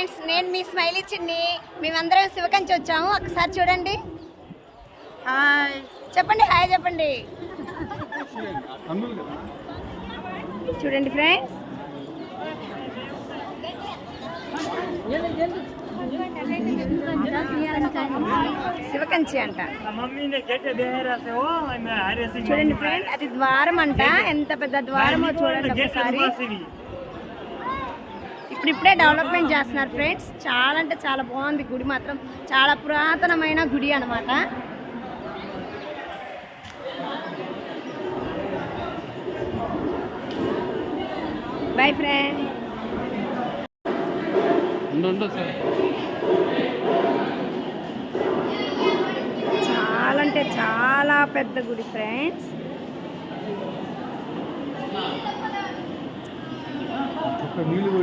Friends, నేను మీ smiley చిన్ని. మేమందరం శివకంచి వచ్చాము. ఒకసారి చూడండి. హాయ్ చెప్పండి, హాయ్ చెప్పండి. చూడండి ఫ్రెండ్స్, శివకంచి అంట. చూడండి ఫ్రెండ్, అది ద్వారం అంట. ఎంత పెద్ద ద్వారమో చూడండి ఒకసారి. ఇప్పుడిప్పుడే డెవలప్మెంట్ చేస్తున్నారు ఫ్రెండ్స్. చాలా అంటే చాలా బాగుంది గుడి మాత్రం. చాలా పురాతనమైన గుడి అన్నమాట. By friend. చాలా అంటే చాలా పెద్ద గుడి ఫ్రెండ్స్.